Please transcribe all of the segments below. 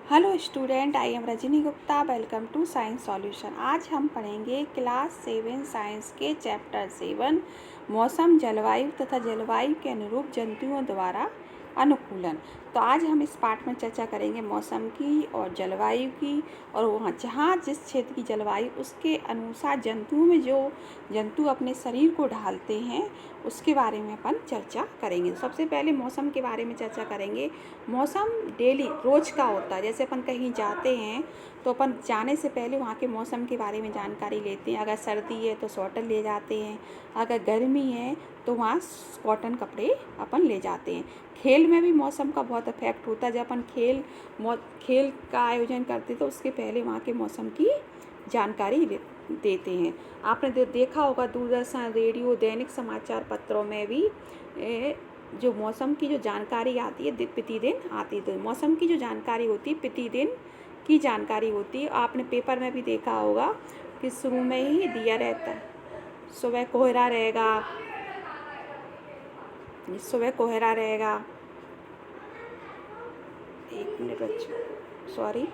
Hello student, I am Rajni Gupta. Welcome to science solution. आज हम पढ़ेंगे क्लास 7 साइंस के चैप्टर 7 मौसम, जलवायु तथा जलवायु के अनुरूप जंतुओं द्वारा अनुकूलन। तो आज हम इस पाठ में चर्चा करेंगे मौसम की और जलवायु की, और वहाँ जहाँ जिस क्षेत्र की जलवायु उसके अनुसार जंतुओं में जो जंतु अपने शरीर को ढालते हैं उसके बारे में अपन चर्चा करेंगे। सबसे पहले मौसम के बारे में चर्चा करेंगे। मौसम डेली रोज़ का होता है। जैसे अपन कहीं जाते हैं तो अपन जाने से पहले वहाँ के मौसम के बारे में जानकारी लेते हैं। अगर सर्दी है तो स्वेटर ले जाते हैं, अगर गर्मी है तो वहाँ कॉटन कपड़े अपन ले जाते हैं। खेल में भी मौसम का बहुत इफेक्ट होता है। जब अपन खेल का आयोजन करते हैं तो उसके पहले वहाँ के मौसम की जानकारी देते हैं। आपने देखा होगा दूरदर्शन, रेडियो, दैनिक समाचार पत्रों में भी जो मौसम की जो जानकारी आती है प्रतिदिन आती है। तो मौसम की जो जानकारी होती है प्रतिदिन की जानकारी होती है। आपने पेपर में भी देखा होगा कि शुरू में ही दिया रहता है, सुबह कोहरा रहेगा, सुबह कोहरा रहेगा, एक मिनट बच्चों, सॉरी,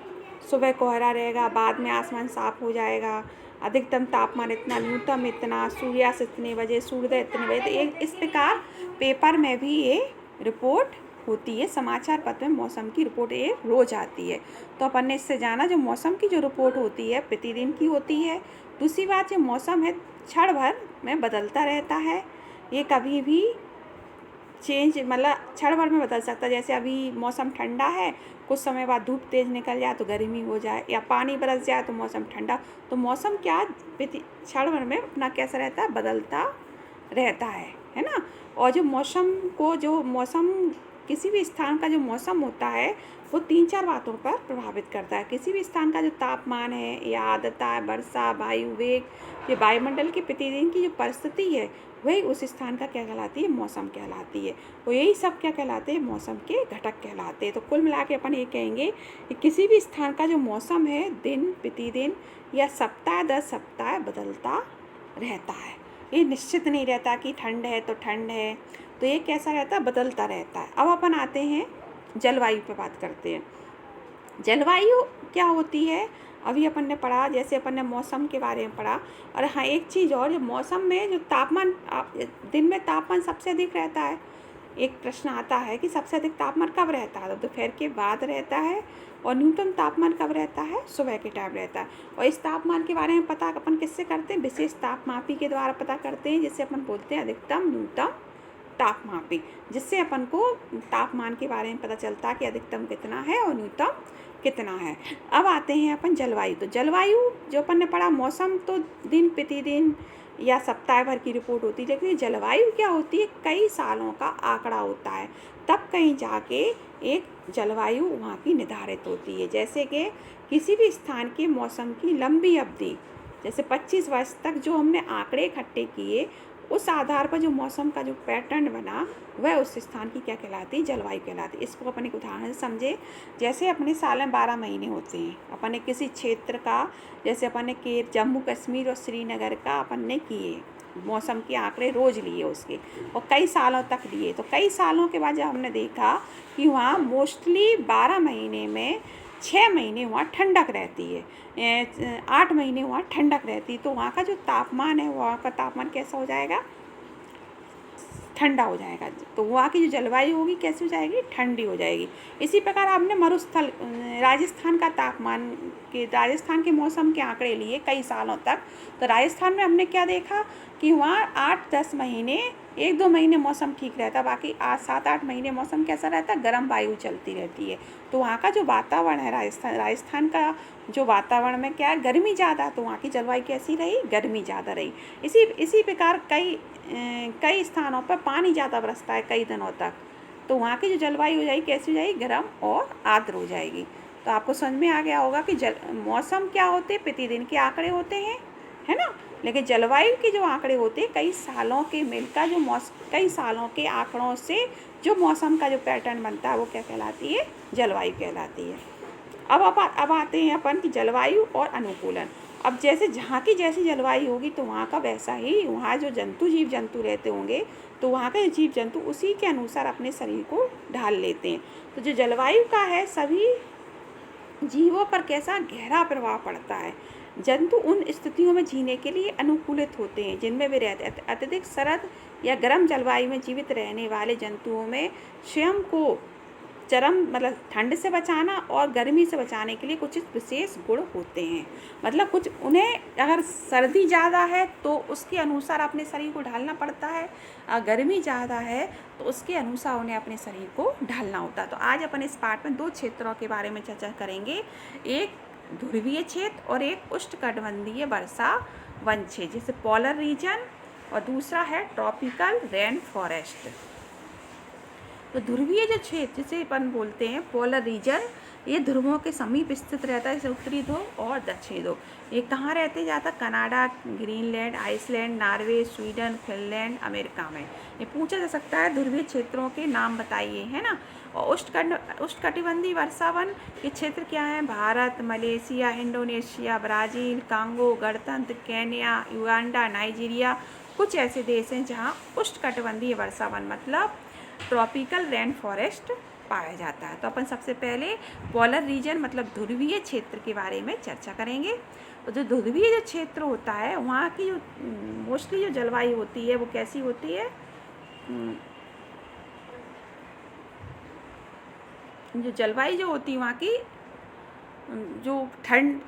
सुबह कोहरा रहेगा, बाद में आसमान साफ हो जाएगा, अधिकतम तापमान इतना, न्यूनतम इतना, सूर्यास्त इतने बजे, सूर्योदय इतने बजे। तो एक इस प्रकार पेपर में भी ये रिपोर्ट होती है। समाचार पत्र में मौसम की रिपोर्ट ये रोज़ आती है। तो अपन ने इससे जाना जो मौसम की जो रिपोर्ट होती है प्रतिदिन की होती है। दूसरी बात, जो मौसम है क्षण भर में बदलता रहता है। ये कभी भी चेंज मतलब क्षण भर में बदल सकता है। जैसे अभी मौसम ठंडा है, कुछ समय बाद धूप तेज़ निकल जाए तो गर्मी हो जाए, या पानी बरस जाए तो मौसम ठंडा। तो मौसम क्या क्षण भर में अपना कैसा रहता है, बदलता रहता है ना। और जो मौसम किसी भी स्थान का जो मौसम होता है वो 3-4 बातों पर प्रभावित करता है। किसी भी स्थान का जो तापमान है या आर्द्रता, वर्षा, वायु वेग, ये वायुमंडल की प्रतिदिन की जो परिस्थिति है वही उस स्थान का क्या कहलाती है, मौसम कहलाती है। तो यही सब क्या कहलाते हैं, मौसम के घटक कहलाते हैं। तो कुल मिला के अपन ये कहेंगे कि किसी भी स्थान का जो मौसम है दिन प्रतिदिन या सप्ताह दर सप्ताह बदलता रहता है। ये निश्चित नहीं रहता कि ठंड है तो ठंड है, तो ये कैसा रहता है, बदलता रहता है। अब अपन आते हैं जलवायु पे बात करते हैं। जलवायु क्या होती है, अभी अपन ने पढ़ा, जैसे अपन ने मौसम के बारे में पढ़ा। और हाँ, एक चीज़ और, जो मौसम में जो तापमान दिन में तापमान सबसे अधिक रहता है। एक प्रश्न आता है कि सबसे अधिक तापमान कब रहता है, तो दोपहर के बाद रहता है। और न्यूनतम तापमान कब रहता है, सुबह के टाइम रहता है। और इस तापमान के बारे में पता अपन किससे करते हैं, विशेष तापमापी के द्वारा पता करते हैं, जिससे अपन बोलते हैं अधिकतम न्यूनतम तापमापी, जिससे अपन को तापमान के बारे में पता चलता है कि अधिकतम कितना है और न्यूनतम कितना है। अब आते हैं अपन जलवायु। तो जलवायु जो अपन ने पढ़ा, मौसम तो दिन प्रतिदिन या सप्ताह भर की रिपोर्ट होती है, लेकिन जलवायु क्या होती है, कई सालों का आंकड़ा होता है। तब कहीं जाके एक जलवायु वहाँ की निर्धारित होती है। जैसे कि किसी भी स्थान के मौसम की लंबी अवधि, जैसे 25 वर्ष तक जो हमने आंकड़े इकट्ठे किए, उस आधार पर जो मौसम का जो पैटर्न बना वह उस स्थान की क्या कहलाती है, जलवायु कहलाती है। इसको अपन एक उदाहरण से समझे। जैसे अपने साल में 12 महीने होते हैं। अपन ने किसी क्षेत्र का, जैसे अपन ने जम्मू कश्मीर और श्रीनगर का अपन ने किए मौसम के आंकड़े रोज़ लिए उसके, और कई सालों तक लिए। तो कई सालों के बाद जब हमने देखा कि वहाँ मोस्टली 12 महीने में 6 महीने वहाँ ठंडक रहती है, 8 महीने वहाँ ठंडक रहती है। तो वहाँ का जो तापमान है, वहाँ का तापमान कैसा हो जाएगा, ठंडा हो जाएगा। तो वहाँ की जो जलवायु होगी कैसी हो जाएगी, ठंडी हो जाएगी। इसी प्रकार आपने मरुस्थल राजस्थान का तापमान के, राजस्थान के मौसम के आंकड़े लिए कई सालों तक। तो राजस्थान में हमने क्या देखा कि वहाँ 8-10 महीने, 1-2 महीने मौसम ठीक रहता, बाकी 7-8 महीने मौसम कैसा रहता, गर्म वायु चलती रहती है। तो वहाँ का जो वातावरण है, राजस्थान का जो वातावरण में क्या है, गर्मी ज़्यादा, तो वहाँ की जलवायु कैसी रही, गर्मी ज़्यादा रही। इसी प्रकार कई स्थानों पर पानी ज़्यादा बरसता है कई दिनों तक, तो वहाँ की जो जलवायु हो जाएगी कैसी हो जाएगी, गर्म और आर्द्र हो जाएगी। तो आपको समझ में आ गया होगा कि मौसम क्या होते हैं, प्रतिदिन के आंकड़े होते हैं, है ना। लेकिन जलवायु के जो आंकड़े होते हैं कई सालों के मिलकर कई सालों के आंकड़ों से जो मौसम का जो पैटर्न बनता है वो क्या कहलाती है, जलवायु कहलाती है। अब आते हैं अपन की जलवायु और अनुकूलन। अब जैसे जहाँ की जैसी जलवायु होगी तो वहाँ का वैसा ही, वहाँ जो जीव जंतु रहते होंगे तो वहाँ के जीव जंतु उसी के अनुसार अपने शरीर को ढाल लेते हैं। तो जो जलवायु का है, सभी जीवों पर कैसा गहरा प्रभाव पड़ता है। जंतु उन स्थितियों में जीने के लिए अनुकूलित होते हैं जिनमें वे रहते हैं। अत्यधिक सर्द या गर्म जलवायु में जीवित रहने वाले जंतुओं में स्वयं को चरम मतलब ठंड से बचाना और गर्मी से बचाने के लिए कुछ विशेष गुण होते हैं। मतलब कुछ उन्हें अगर सर्दी ज़्यादा है तो उसके अनुसार अपने शरीर को ढालना पड़ता है, गर्मी ज़्यादा है तो उसके अनुसार उन्हें अपने शरीर को ढालना होता है। तो आज अपन इस पार्ट में 2 क्षेत्रों के बारे में चर्चा करेंगे, एक ध्रुवीय क्षेत्र और एक उष्णकटिबंधीय वर्षा वन क्षेत्र जैसे पोलर रीजन, और दूसरा है ट्रॉपिकल रेन फॉरेस्ट। तो ध्रुवीय जो क्षेत्र जिसे अपन बोलते हैं पोलर रीजन, ये ध्रुवों के समीप स्थित रहता है, जैसे उत्तरी ध्रुव और दक्षिणी ध्रुव। ये कहाँ रहते ज़्यादा? Canada, Greenland, Iceland, Norway, Sweden, Finland, America में। ये पूछा जा सकता है ध्रुवीय क्षेत्रों के नाम बताइए, है ना। और उष्णकटिबंधीय वर्षा वन के क्षेत्र क्या है? Bharat, Malaysia, Indonesia, Brazil, Congo, गणतंत्र, केन्या, युगांडा, नाइजीरिया कुछ ऐसे देश हैं जहाँ उष्णकटिबंधीय वर्षा वन मतलब ट्रॉपिकल रेन फॉरेस्ट पाया जाता है। तो अपन सबसे पहले पोलर रीजन मतलब ध्रुवीय क्षेत्र के बारे में चर्चा करेंगे। तो जो ध्रुवीय जो क्षेत्र होता है वहाँ की जो मोस्टली जो जलवायु होती है वो कैसी होती है? जो जलवायु जो होती है वहाँ की जो ठंड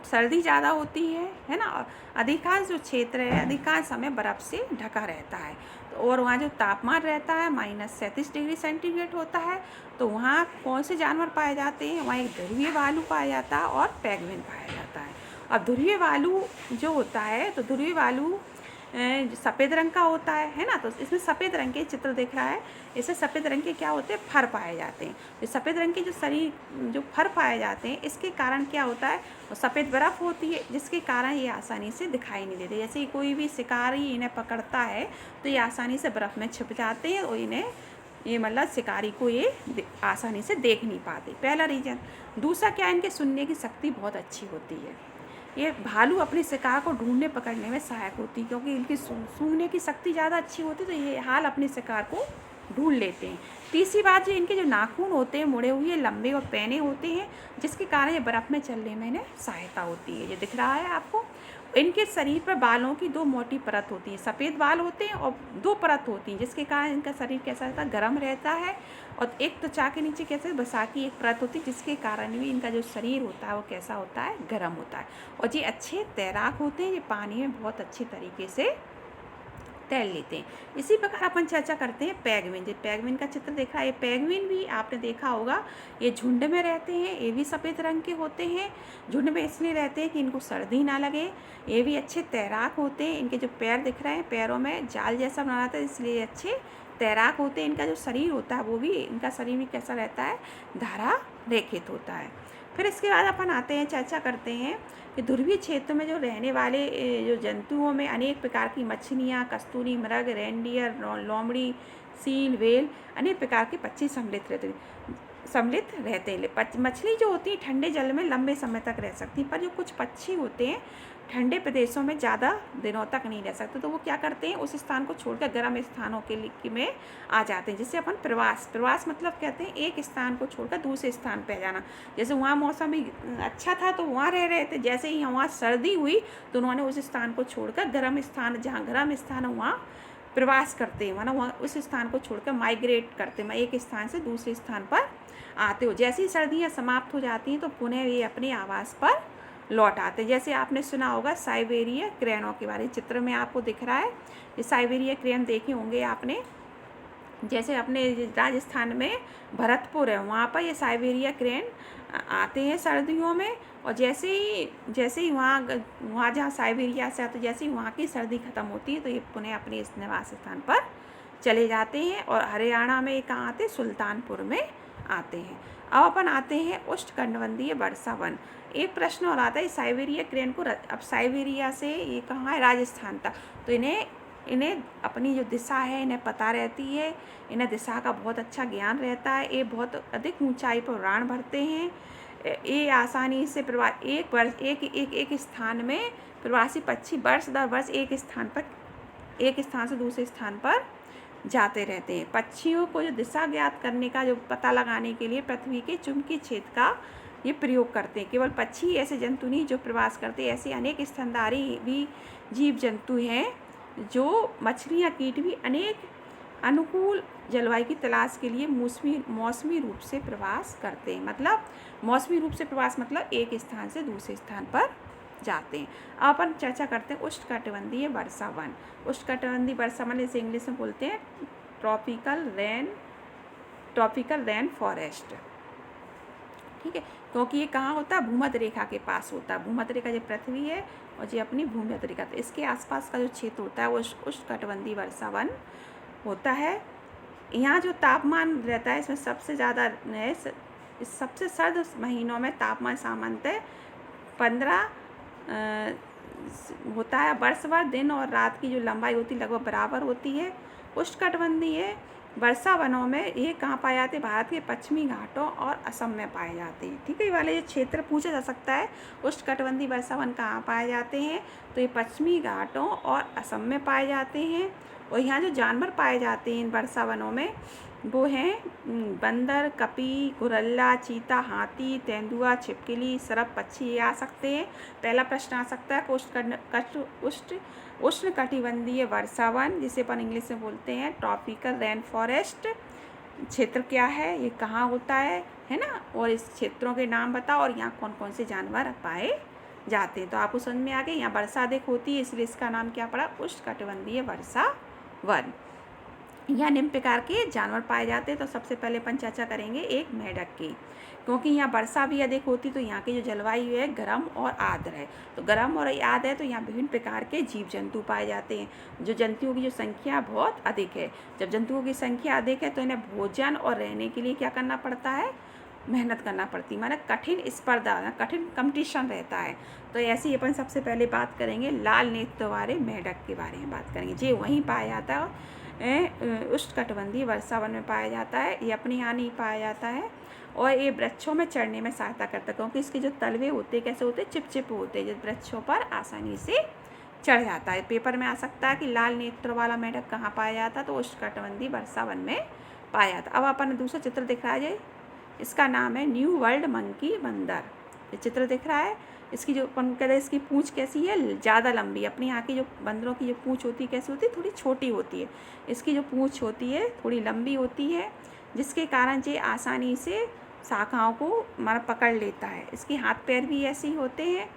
सर्दी ज़्यादा होती है ना। अधिकांश जो क्षेत्र है अधिकांश समय बर्फ़ से ढका रहता है। और वहाँ जो तापमान रहता है -37 डिग्री सेंटीग्रेड होता है। तो वहाँ कौन से जानवर पाए जाते हैं? वहाँ एक ध्रुवीय भालू पाया जाता है और पेंगुइन पाया जाता है। अब ध्रुवीय भालू जो होता है तो ध्रुवीय भालू सफ़ेद रंग का होता है ना। तो इसमें सफ़ेद रंग के चित्र दिख रहा है, इससे सफ़ेद रंग के क्या होते हैं? फर पाए जाते हैं। तो सफ़ेद रंग के जो शरीर जो फर पाए जाते हैं इसके कारण क्या होता है? सफ़ेद बर्फ़ होती है जिसके कारण ये आसानी से दिखाई नहीं देते। जैसे कोई भी शिकारी इन्हें पकड़ता है तो ये आसानी से बर्फ़ में छिप जाते हैं और इन्हें ये मतलब शिकारी को ये आसानी से देख नहीं पाते। पहला रीज़न। दूसरा क्या है? इनके सुनने की शक्ति बहुत अच्छी होती है। ये भालू अपने शिकार को ढूंढने पकड़ने में सहायक होती है क्योंकि इनकी सूंघने की शक्ति ज़्यादा अच्छी होती है, तो ये हाल अपने शिकार को ढूंढ लेते हैं। तीसरी बात, जो इनके जो नाखून होते हैं मुड़े हुए लंबे और पैने होते हैं जिसके कारण ये बर्फ़ में चलने में इन्हें सहायता होती है। ये दिख रहा है आपको। इनके शरीर पर बालों की 2 मोटी परत होती है, सफ़ेद बाल होते हैं और 2 परत होती हैं जिसके कारण इनका शरीर कैसा रहता है? गर्म रहता है। और एक त्वचा के नीचे कैसे वसा की एक परत होती है जिसके कारण भी इनका जो शरीर होता है वो कैसा होता है? गर्म होता है। और ये अच्छे तैराक होते हैं, ये पानी में बहुत अच्छे तरीके से तैर लेते हैं। इसी प्रकार अपन चर्चा करते हैं पेंगुइन। जो पेंगुइन का चित्र देखा है, ये पेंगुइन भी आपने देखा होगा, ये झुंड में रहते हैं, ये भी सफ़ेद रंग के होते हैं। झुंड में इसलिए रहते हैं कि इनको सर्दी ना लगे। ये भी अच्छे तैराक होते हैं। इनके जो पैर दिख रहे हैं, पैरों में जाल जैसा बना रहता है इसलिए अच्छे तैराक होते हैं। इनका जो शरीर होता है वो भी, इनका शरीर भी कैसा रहता है? धारा रेखित होता है। फिर इसके बाद अपन आते हैं, चर्चा करते हैं कि ध्रुवीय क्षेत्र में जो रहने वाले जो जंतुओं में अनेक प्रकार की मछलियाँ, कस्तूरी मृग, रेनडियर, लोमड़ी, सील, व्हेल, अनेक प्रकार के पक्षी सम्मिलित रहते हैं। मछली जो होती है ठंडे जल में लंबे समय तक रह सकती है, पर जो कुछ पक्षी होते हैं ठंडे प्रदेशों में ज़्यादा दिनों तक नहीं रह सकते, तो वो क्या करते हैं? उस स्थान को छोड़कर गर्म स्थानों के में आ जाते हैं, जिससे अपन प्रवास मतलब कहते हैं एक स्थान को छोड़कर दूसरे स्थान पर जाना। जैसे वहाँ मौसम भी अच्छा था तो वहाँ रह रहे थे, जैसे ही वहाँ सर्दी हुई तो उन्होंने उस स्थान को छोड़कर गर्म स्थान, जहाँ गर्म स्थान है वहाँ प्रवास करते हैं, वहाँ उस स्थान को छोड़कर माइग्रेट करते हैं, एक स्थान से दूसरे स्थान पर आते हो। जैसे ही सर्दियाँ समाप्त हो जाती हैं तो पुनः ये अपने आवास पर लौट आते हैं। जैसे आपने सुना होगा साइबेरिया क्रेनों के बारे में, चित्र में आपको दिख रहा है ये साइबेरिया क्रेन देखे होंगे आपने। जैसे अपने राजस्थान में भरतपुर है वहाँ पर ये साइबेरिया क्रेन आते हैं सर्दियों में, और जैसे ही वहाँ जहाँ साइबेरिया से आते, जैसे ही वहाँ की सर्दी ख़त्म होती है तो ये पुनः अपने इस निवास स्थान पर चले जाते हैं। और हरियाणा में कहाँ आते? सुल्तानपुर में आते हैं। अब अपन आते हैं उष्णकटिबंधीय वर्षा वन। एक प्रश्न और आता है, साइबेरिया क्रेन को अब साइबेरिया से ये कहाँ है? राजस्थान तक, तो इन्हें अपनी जो दिशा है इन्हें पता रहती है, इन्हें दिशा का बहुत अच्छा ज्ञान रहता है। ये बहुत अधिक ऊंचाई पर उड़ान भरते हैं। ये आसानी से एक स्थान में प्रवासी पक्षी वर्ष दर वर्ष एक स्थान से दूसरे स्थान पर जाते रहते हैं। पक्षियों को जो दिशा ज्ञात करने का जो पता लगाने के लिए पृथ्वी के चुंबकीय क्षेत्र का ये प्रयोग करते हैं। केवल पक्षी ऐसे जंतु नहीं जो प्रवास करते, ऐसे अनेक स्तनधारी भी जीव जंतु हैं जो मछलियाँ कीट भी अनेक अनुकूल जलवायु की तलाश के लिए मौसमी रूप से प्रवास करते हैं। मतलब मौसमी रूप से प्रवास मतलब एक स्थान से दूसरे स्थान पर जाते हैं। अब अपन चर्चा करते हैं उष्णकटिबंधीय वर्षा वन। उष्णकटिबंधीय वर्षा वन इसे इंग्लिश में बोलते हैं ट्रॉपिकल रेन फॉरेस्ट। ठीक है, क्योंकि ये कहाँ होता है, भूमध्य रेखा के पास होता है। भूमध्य रेखा जो पृथ्वी है और जो अपनी भूमध्य रेखा, तो इसके आसपास का जो क्षेत्र होता है वो उष्णकटिबंधीय वर्षा वन होता है। यहाँ जो तापमान रहता है इसमें सबसे ज़्यादा सबसे सर्द महीनों में तापमान सामान्यतः 15 होता है। वर्ष भर दिन और रात की जो लंबाई होती है लगभग बराबर होती है। उष्णकटिबंधीय वर्षा वनों में ये कहाँ पाए जाते हैं, भारत के पश्चिमी घाटों और असम में पाए जाते हैं। ठीक है, ये वाले जो क्षेत्र पूछा जा सकता है उष्णकटिबंधीय वर्षा वन कहाँ पाए जाते हैं, तो ये पश्चिमी घाटों और असम में पाए जाते हैं। और यहाँ जो जानवर पाए जाते हैं इन वर्षा वनों में वो हैं बंदर, कपी, गुरल्ला, चीता, हाथी, तेंदुआ, छिपकली, सरप पक्षी ये आ सकते हैं। पहला प्रश्न आ सकता है उष्णकटिबंधीय वर्षा वन, जिसे अपन इंग्लिश में बोलते हैं ट्रॉपिकल रेन फॉरेस्ट, क्षेत्र क्या है, ये कहाँ होता है ना, और इस क्षेत्रों के नाम बताओ और यहाँ कौन कौन से जानवर पाए जाते हैं। तो आपको समझ में आ गया, यहाँ वर्षा अधिक होती है इसलिए इसका नाम क्या पड़ा, उष्णकटिबंधीय वर्षा वन। यहाँ निम्न प्रकार के जानवर पाए जाते हैं। तो सबसे पहले अपन चर्चा करेंगे एक मेंढक की, क्योंकि यहाँ वर्षा भी अधिक होती तो यहाँ की जो जलवायु है गर्म और आर्द्र है। तो गर्म और आर्द्र है तो यहाँ विभिन्न प्रकार के जीव जंतु पाए जाते हैं। जो जंतुओं की जो संख्या बहुत अधिक है, जब जंतुओं की संख्या अधिक है तो इन्हें भोजन और रहने के लिए क्या करना पड़ता है, मेहनत करना पड़ती है, माना कठिन स्पर्धा, कठिन कंपटीशन रहता है। तो ऐसे ही अपन सबसे पहले बात करेंगे लाल नेत्र वाले मेंढक के बारे में बात करेंगे। ये वहीं पाया जाता है, उष्णकटिबंधीय वर्षा वन में पाया जाता है। ये अपने यहाँ नहीं पाया जाता है और ये वृक्षों में चढ़ने में सहायता करता है, क्योंकि इसके जो तलवे होते हैं कैसे होते हैं, चिपचिप होते हैं, जो वृक्षों पर आसानी से चढ़ जाता है। पेपर में आ सकता है कि लाल नेत्र वाला मेंढक कहाँ पाया जाता है, तो उष्णकटिबंधीय वर्षा वन में पाया जाता। अब अपन दूसरा चित्र दिख रहा है, इसका नाम है न्यू वर्ल्ड मंकी बंदर। ये चित्र दिख रहा है, इसकी जो अपन कहते हैं इसकी पूँछ कैसी है, ज़्यादा लंबी। अपने यहाँ की जो बंदरों की जो पूँछ होती है कैसी होती है, थोड़ी छोटी होती है। इसकी जो पूँछ होती है थोड़ी लंबी होती है, जिसके कारण ये आसानी से शाखाओं को मारा पकड़ लेता है। इसके हाथ पैर भी ऐसे ही होते हैं।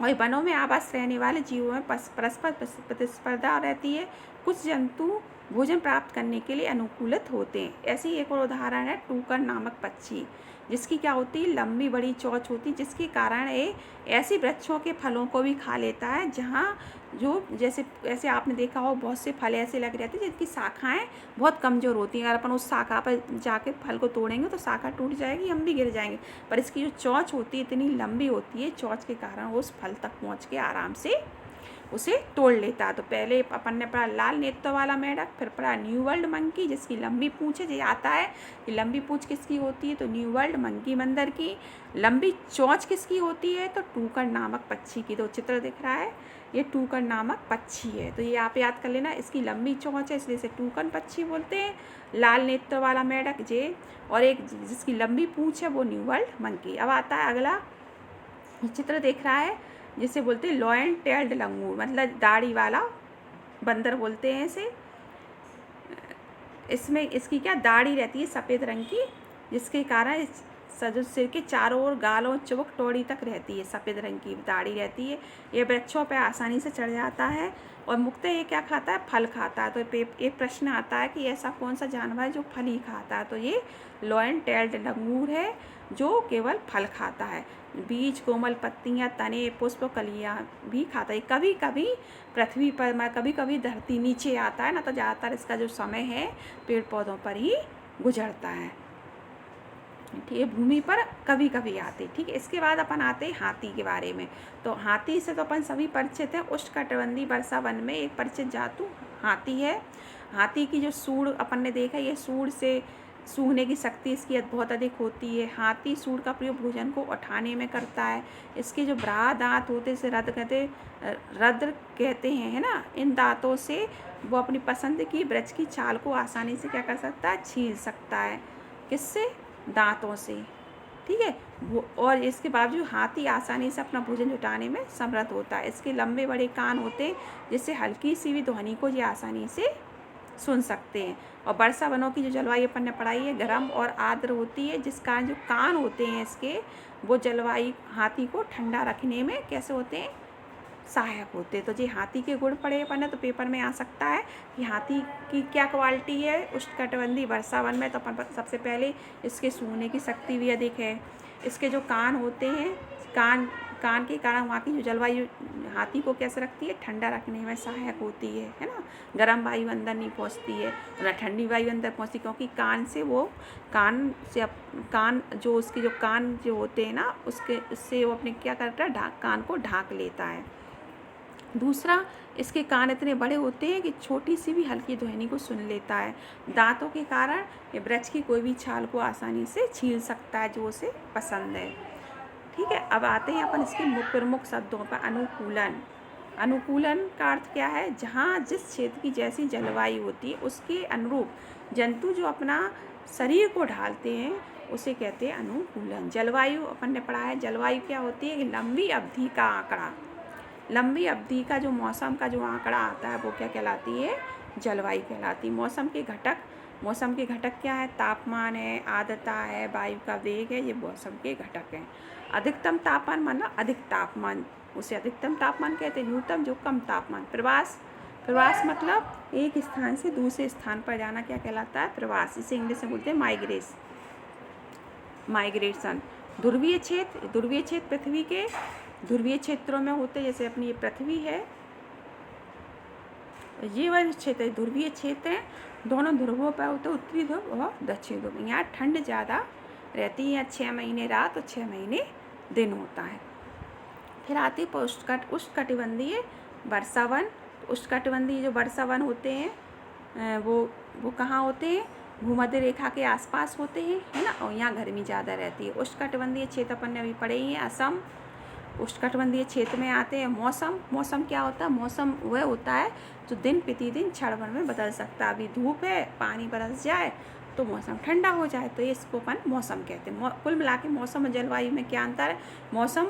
और वनों में आवास रहने वाले जीवों में परस्पर प्रतिस्पर्धा रहती है। कुछ जंतु भोजन प्राप्त करने के लिए अनुकूलित होते हैं। ऐसी एक और उदाहरण है टूकन नामक पक्षी, जिसकी क्या होती है, लंबी बड़ी चोंच होती, जिसके कारण ये ऐसी वृक्षों के फलों को भी खा लेता है जहाँ जो ऐसे आपने देखा हो बहुत से फल ऐसे लग रहते हैं जिनकी शाखाएं बहुत कमज़ोर होती हैं। अगर अपन उस शाखा पर जाके फल को तोड़ेंगे तो शाखा टूट जाएगी, हम भी गिर जाएंगे। पर इसकी जो चोंच होती है इतनी लंबी होती है, चोंच के कारण वो उस फल तक पहुँच के आराम से उसे तोड़ लेता है। तो पहले अपन ने पढ़ा लाल नेत्र वाला मेंढक, फिर पढ़ा न्यू वर्ल्ड मंकी जिसकी लंबी पूँछ है। ये आता है कि लंबी पूँछ किसकी होती है, तो न्यू वर्ल्ड मंकी बंदर की। लंबी चोंच किसकी होती है, तो टूकन नामक पक्षी की। तो चित्र दिख रहा है, ये टूकन नामक पक्षी है। तो ये आप याद कर लेना, इसकी लंबी चोंच है इसलिए इसे टूकन पक्षी बोलते हैं, लाल नेत्र वाला मेंढक जे, और एक जिसकी लंबी पूँछ है वो न्यू वर्ल्ड मंकी। अब आता है अगला चित्र देख रहा है जिसे बोलते हैं लॉयन टेल्ड लंगूर, मतलब दाढ़ी वाला बंदर बोलते हैं इसे। इसमें इसकी क्या दाढ़ी रहती है सफ़ेद रंग की, जिसके कारण सिर के चारों ओर गालों चुबक टोड़ी तक रहती है, सफ़ेद रंग की दाढ़ी रहती है। ये वृक्षों पर आसानी से चढ़ जाता है और मुख्यतः ये क्या खाता है, फल खाता है। तो एक प्रश्न आता है कि ऐसा कौन सा जानवर है जो फल ही खाता है, तो ये लॉयन टेल्ड लंगूर है जो केवल फल खाता है। बीज, कोमल पत्तियां, तने, पुष्प, कलियां भी खाता है। कभी कभी पृथ्वी पर, कभी कभी धरती नीचे आता है ना, तो ज़्यादातर इसका जो समय है पेड़ पौधों पर ही गुजरता है। ठीक है, भूमि पर कभी कभी आते। ठीक है, इसके बाद अपन आते हैं हाथी के बारे में। तो हाथी से तो अपन सभी परिचित हैं। उष्णकटिबंधीय वर्षा वन में एक परिचित जातु हाथी है। हाथी की जो सूंड अपन ने देखा, ये सूंड से सूंघने की शक्ति इसकी बहुत अधिक होती है। हाथी सूंड का प्रयोग भोजन को उठाने में करता है। इसके जो बड़ा दांत होते हैं रद्र कहते हैं, है ना, इन दांतों से वो अपनी पसंद की वृक्ष की छाल को आसानी से क्या कर सकता है, छील सकता है। किससे, दांतों से। ठीक है, वो और इसके बावजूद हाथी आसानी से अपना भोजन जुटाने में समर्थ होता है। इसके लंबे बड़े कान होते हैं जिससे हल्की सी भी ध्वनि को ये आसानी से सुन सकते हैं। और वर्षा वनों की जो जलवायु अपन ने पढ़ाई है गर्म और आर्द्र होती है, जिस कारण जो कान होते हैं इसके वो जलवायु हाथी को ठंडा रखने में कैसे होते हैं, सहायक होते हैं। तो जी हाथी के गुण पढ़े अपन ने तो पेपर में आ सकता है कि हाथी की क्या क्वालिटी है उष्णकटिबंधीय वर्षावन में। तो अपन सबसे पहले इसके सूंघने की शक्ति भी अधिक है। इसके जो कान होते हैं, कान के कारण वहाँ की जो जलवायु हाथी को कैसे रखती है, ठंडा रखने में सहायक होती है ना। गर्म वायु अंदर नहीं पहुँचती है ना ठंडी वायु अंदर पहुँचती, क्योंकि कान जो उसके जो कान जो होते हैं ना उससे वो अपने क्या करता है, कान को ढाँक लेता है। दूसरा, इसके कान इतने बड़े होते हैं कि छोटी सी भी हल्की ध्वनि को सुन लेता है। दांतों के कारण ये वृक्ष की कोई भी छाल को आसानी से छील सकता है जो उसे पसंद है। ठीक है, अब आते हैं अपन इसके प्रमुख शब्दों पर। अनुकूलन। अनुकूलन का अर्थ क्या है, जहाँ जिस क्षेत्र की जैसी जलवायु होती है उसके अनुरूप जंतु जो अपना शरीर को ढालते हैं उसे कहते हैं अनुकूलन। जलवायु अपन ने पढ़ा है, जलवायु क्या होती है कि लंबी अवधि का आंकड़ा, लंबी अवधि का जो मौसम का जो आंकड़ा आता है वो क्या कहलाती है, जलवायु कहलाती है। मौसम के घटक क्या है, तापमान है, आर्द्रता है, वायु का वेग है, ये मौसम के घटक हैं। अधिकतम तापमान मतलब अधिक तापमान, उसे अधिकतम तापमान कहते हैं। न्यूनतम जो कम तापमान। प्रवास मतलब एक स्थान से दूसरे स्थान पर जाना क्या कहलाता है, प्रवास। इसे इंग्लिश में बोलते हैं माइग्रेशन। ध्रुवीय क्षेत्र पृथ्वी के ध्रुवीय क्षेत्रों में होते हैं, जैसे अपनी ये पृथ्वी है, ये वाले क्षेत्र ध्रुवीय क्षेत्र हैं, दोनों ध्रुवों पर होते हैं, उत्तरी ध्रुव और दक्षिण ध्रुव। यहाँ ठंड ज़्यादा रहती है, 6 महीने रात और 6 महीने दिन होता है। फिर आती है उष्णकटिबंधीय वर्षावन। उष्णकटिबंधीय जो वर्षावन होते हैं वो कहाँ होते हैं, भूमध्य रेखा के आसपास होते हैं, है ना, और यहाँ गर्मी ज़्यादा रहती है। उष्णकटिबंधीय क्षेत्र अपन ने अभी पढ़े ही हैं, असम। उष्णकटिबंधीय क्षेत्र में आते हैं मौसम क्या होता है, मौसम वह होता है जो दिन प्रतिदिन क्षण भर में बदल सकता है। अभी धूप है, पानी बरस जाए तो मौसम ठंडा हो जाए, तो ये इसको अपन मौसम कहते हैं। कुल मिला के मौसम और जलवायु में क्या अंतर है, मौसम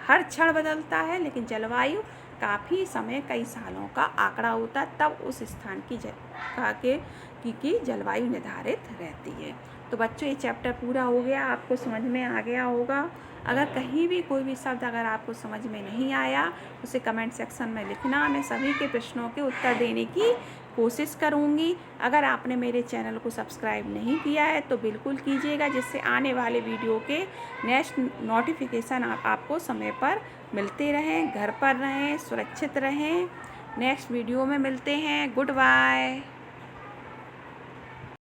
हर क्षण बदलता है, लेकिन जलवायु काफ़ी समय कई सालों का आंकड़ा होता है, तब उस स्थान की जलवायु निर्धारित रहती है। तो बच्चों ये चैप्टर पूरा हो गया, आपको समझ में आ गया होगा। अगर कहीं भी कोई भी शब्द अगर आपको समझ में नहीं आया उसे कमेंट सेक्शन में लिखना, मैं सभी के प्रश्नों के उत्तर देने की कोशिश करूँगी। अगर आपने मेरे चैनल को सब्सक्राइब नहीं किया है तो बिल्कुल कीजिएगा, जिससे आने वाले वीडियो के नेक्स्ट नोटिफिकेशन आपको समय पर मिलते रहें। घर पर रहें, सुरक्षित रहें। नेक्स्ट वीडियो में मिलते हैं। Good bye.